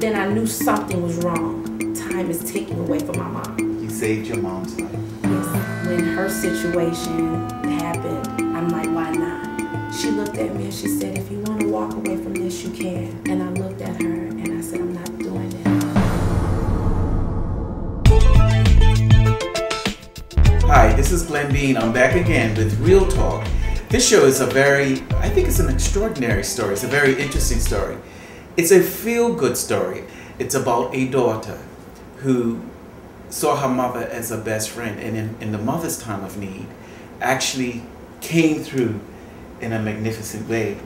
but then I knew something was wrong. Time is ticking away from my mom. You saved your mom's life. Yes. When her situation happened, I'm like, why not? She looked at me and she said, if you want to walk away from this, you can. And I looked at her and I said, I'm not doing it. Hi, this is Glenn Bean. I'm back again with Real Talk. This show is I think it's an extraordinary story. It's a very interesting story. It's a feel-good story. It's about a daughter who saw her mother as a best friend, and in the mother's time of need, actually came through in a magnificent way,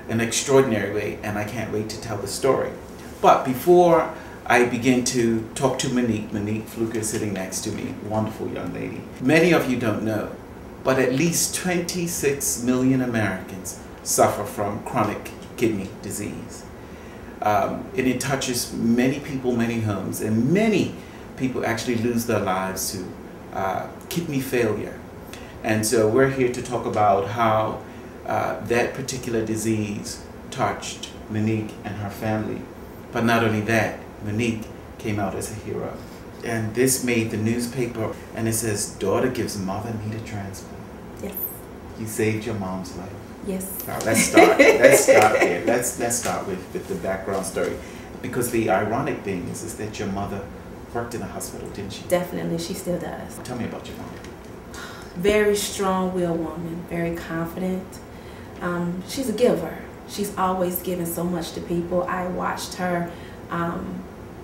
an extraordinary way, and I can't wait to tell the story. But before I begin to talk to Monique Fluker is sitting next to me, wonderful young lady. Many of you don't know, but at least 26 million Americans suffer from chronic kidney disease. And it touches many people, many homes, and many people actually lose their lives to kidney failure. And so we're here to talk about how that particular disease touched Monique and her family. But not only that, Monique came out as a hero. And this made the newspaper, and it says, daughter gives mother needed transplant. Yes. You saved your mom's life. Yes. Now let's start. Let's start there. Let's start with the background story. Because the ironic thing is that your mother worked in a hospital, didn't she? Definitely, she still does. Tell me about your mom. Very strong-willed woman, very confident. She's a giver. She's always given so much to people. I watched her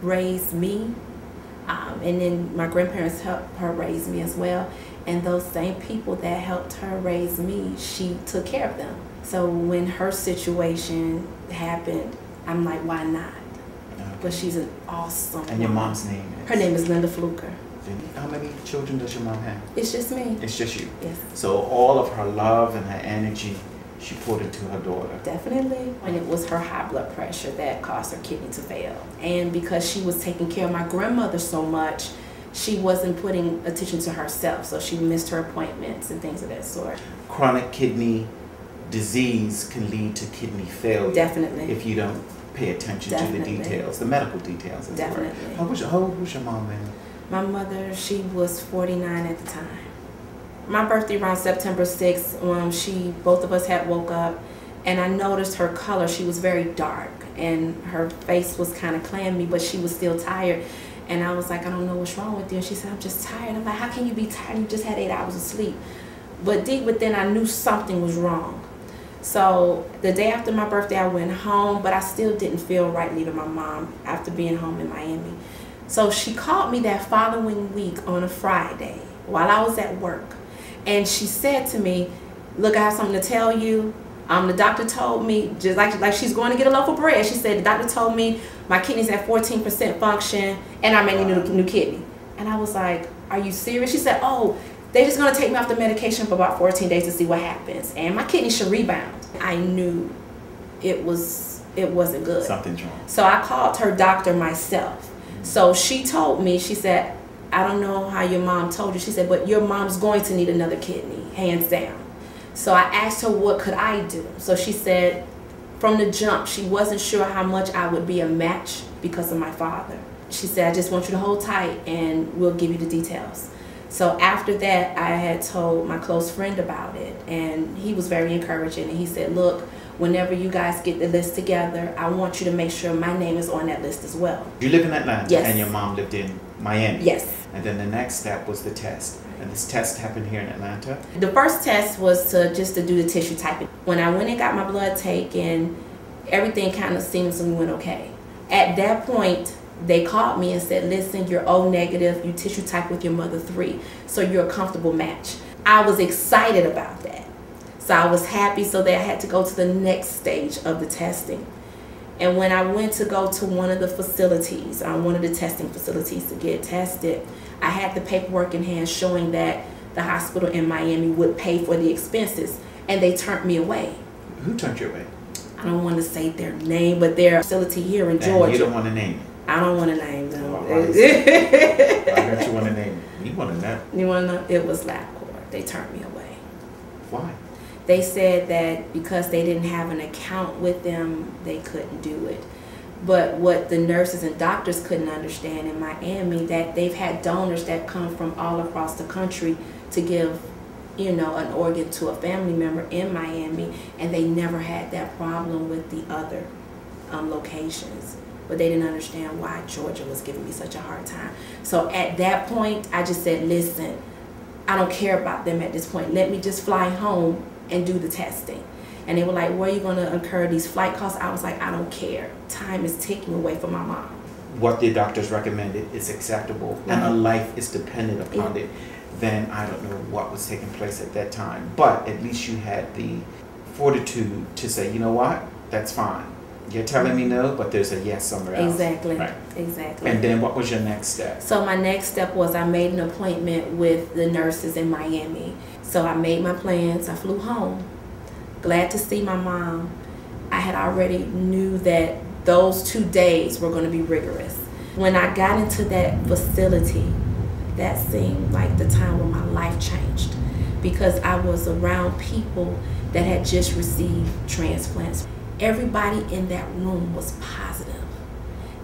raise me, and then my grandparents helped her raise me as well. And those same people that helped her raise me, she took care of them. So when her situation happened, I'm like, why not? Okay. But she's an awesome And your mom's name is? Her name is Linda Fluker. How many children does your mom have? It's just me. It's just you? Yes. So all of her love and her energy, she poured into her daughter. Definitely. And it was her high blood pressure that caused her kidney to fail. And because she was taking care of my grandmother so much, she wasn't putting attention to herself. So she missed her appointments and things of that sort. Chronic kidney disease can lead to kidney failure. Definitely. If you don't pay attention to the details, the medical details. Definitely. How old was your mom then? My mother, she was 49 at the time. My birthday around September 6th, both of us had woke up, and I noticed her color. She was very dark, and her face was kind of clammy, but she was still tired. And I was like, I don't know what's wrong with you. And she said, I'm just tired. I'm like, how can you be tired? You just had 8 hours of sleep. But deep within, I knew something was wrong. So the day after my birthday, I went home, but I still didn't feel right leaving my mom after being home in Miami. So she called me that following week on a Friday while I was at work. And she said to me, look, I have something to tell you. The doctor told me, just like she's going to get a loaf of bread, she said, the doctor told me my kidney's at 14% function and I may need a new kidney. And I was like, are you serious? She said, oh, they're just going to take me off the medication for about 14 days to see what happens. And my kidney should rebound. I knew it wasn't good. Something's wrong. So I called her doctor myself. So she told me, she said, I don't know how your mom told you. She said, but your mom's going to need another kidney, hands down. So I asked her, what could I do? So she said, from the jump, she wasn't sure how much I would be a match because of my father. She said, I just want you to hold tight and we'll give you the details. So after that, I had told my close friend about it, and he was very encouraging. And he said, look, whenever you guys get the list together, I want you to make sure my name is on that list as well. You live in Atlanta, yes. And your mom lived in Miami. Yes. And then the next step was the test. And this test happened here in Atlanta? The first test was just to do the tissue typing. When I went and got my blood taken, everything kind of seemed to went okay. At that point, they called me and said, listen, you're O negative, you tissue type with your mother 3, so you're a comfortable match. I was excited about that. So I was happy, so that I had to go to the next stage of the testing. And when I went to go to one of the facilities, one of the testing facilities to get tested, I had the paperwork in hand showing that the hospital in Miami would pay for the expenses, and they turned me away. Who turned you away? I don't want to say their name, but their facility here in Georgia. You don't want to name it? I don't want to name them. Why don't you want to name it? You want to know. You want to know? It was LabCorp. They turned me away. Why? They said that because they didn't have an account with them, they couldn't do it. But what the nurses and doctors couldn't understand in Miami, that they've had donors that come from all across the country to give, you know, an organ to a family member in Miami, and they never had that problem with the other locations. But they didn't understand why Georgia was giving me such a hard time. So at that point, I just said, listen, I don't care about them at this point. Let me just fly home and do the testing. And they were like, where are you going to incur these flight costs? I was like, I don't care. Time is ticking away from my mom. What the doctors recommended is acceptable, and a life is dependent upon it. Then I don't know what was taking place at that time. But at least you had the fortitude to say, you know what, that's fine. You're telling me no, but there's a yes somewhere else. Exactly. Right. Exactly. And then what was your next step? So my next step was I made an appointment with the nurses in Miami. So I made my plans. I flew home. Glad to see my mom. I had already knew that those 2 days were going to be rigorous. When I got into that facility, that seemed like the time when my life changed, because I was around people that had just received transplants. Everybody in that room was positive.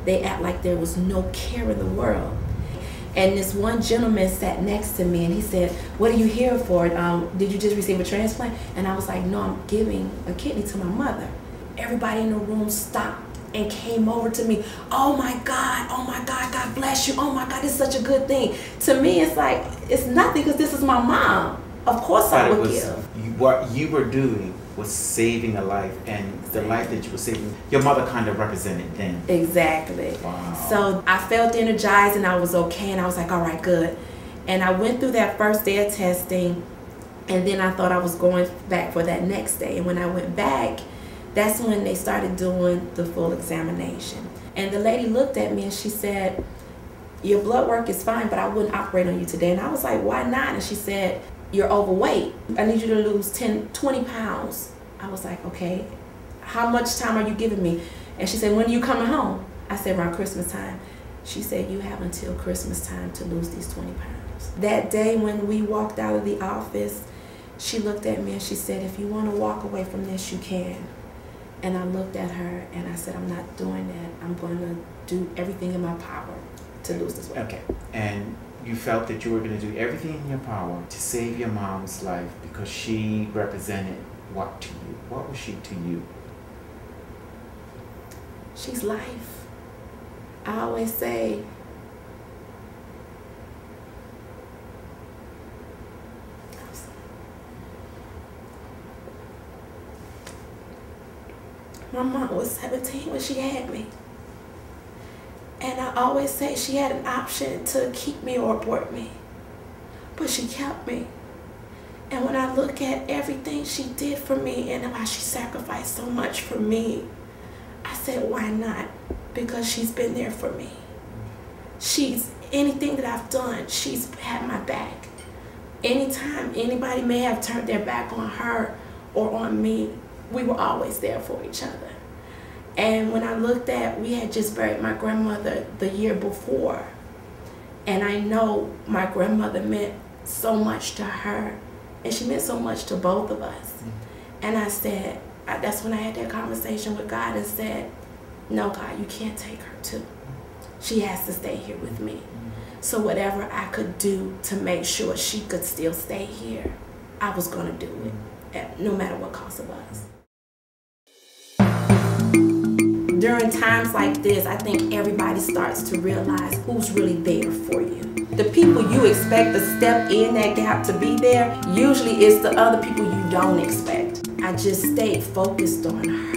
They act like there was no care in the world. And this one gentleman sat next to me and he said, what are you here for? Did you just receive a transplant? And I was like, no, I'm giving a kidney to my mother. Everybody in the room stopped and came over to me. Oh my God, God bless you. Oh my God, this is such a good thing. To me, it's like, it's nothing because this is my mom. Of course I would give. What you were doing was saving a life, and the life that you were saving, your mother kind of represented them. Exactly. Wow. So I felt energized and I was okay, and I was like, all right, good. And I went through that first day of testing, and then I thought I was going back for that next day. And when I went back, that's when they started doing the full examination. And the lady looked at me and she said, your blood work is fine, but I wouldn't operate on you today. And I was like, why not? And she said, you're overweight. I need you to lose 20 pounds. I was like, okay, how much time are you giving me? And she said, when are you coming home? I said, around Christmas time. She said, you have until Christmas time to lose these 20 pounds. That day when we walked out of the office, she looked at me and she said, if you want to walk away from this, you can. And I looked at her and I said, I'm not doing that. I'm going to do everything in my power to lose this weight. Okay. And you felt that you were going to do everything in your power to save your mom's life because she represented what to you? What was she to you? She's life. I always say, my mom was 17 when she had me. And I always say she had an option to keep me or abort me. But she kept me. And when I look at everything she did for me and how she sacrificed so much for me, I said, why not? Because she's been there for me. Anything that I've done, she's had my back. Anytime anybody may have turned their back on her or on me, we were always there for each other. And when I looked at, we had just buried my grandmother the year before. And I know my grandmother meant so much to her. And she meant so much to both of us. Mm-hmm. And I said, that's when I had that conversation with God and said, no, God, you can't take her too. She has to stay here with me. Mm-hmm. So whatever I could do to make sure she could still stay here, I was going to do it, no matter what cost it was. During times like this, I think everybody starts to realize who's really there for you. The people you expect to step in that gap to be there, usually it's the other people you don't expect. I just stayed focused on her.